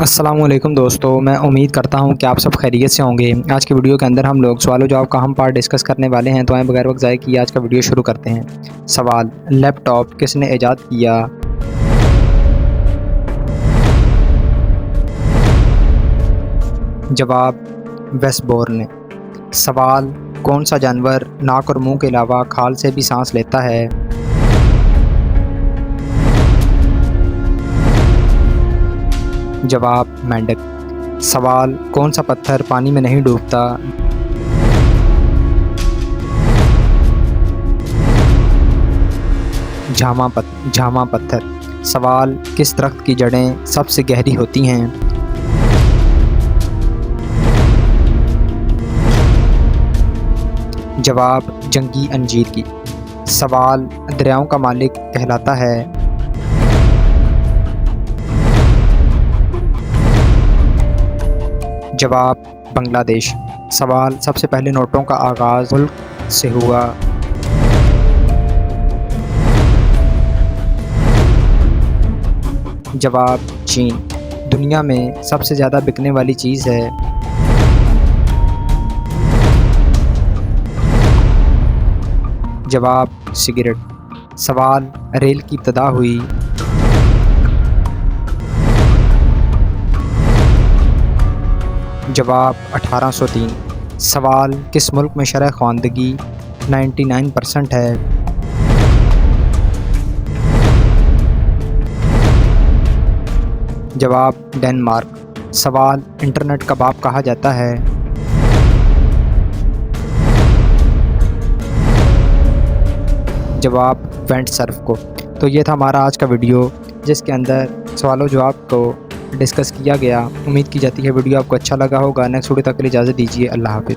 अस्सलामुअलैकुम दोस्तों, मैं उम्मीद करता हूं कि आप सब खैरियत से होंगे। आज की वीडियो के अंदर हम लोग सवाल जवाब का अहम पार्ट डिस्कस करने वाले हैं, तो आए बगैर वक्त ज़ाय किए आज का वीडियो शुरू करते हैं। सवाल, लैपटॉप किसने ईजाद किया? जवाब, वेसबोर्न ने। सवाल, कौन सा जानवर नाक और मुंह के अलावा खाल से भी सांस लेता है? जवाब, मेंढक। सवाल, कौन सा पत्थर पानी में नहीं डूबता? झामा पत्थर। सवाल, किस दरख्त की जड़ें सबसे गहरी होती हैं? जवाब, जंगी अंजीर की। सवाल, दरियाओं का मालिक कहलाता है? जवाब, बांग्लादेश। सवाल, सबसे पहले नोटों का आगाज़ मुल्क से हुआ? जवाब, चीन। दुनिया में सबसे ज़्यादा बिकने वाली चीज़ है? जवाब, सिगरेट। सवाल, रेल की इब्तिदा हुई? जवाब, 1803। सवाल, किस मुल्क में शरह ख़वानदगी 99% है? जवाब, डेनमार्क। सवाल, इंटरनेट का बाप कहा जाता है? जवाब, वेंट सर्फ को। तो ये था हमारा आज का वीडियो, जिसके अंदर सवालों जवाब को डिस्कस किया गया। उम्मीद की जाती है वीडियो आपको अच्छा लगा होगा। नेक्स्ट वीडियो तक के लिए इजाज़त दीजिए। अल्लाह हाफ़िज़।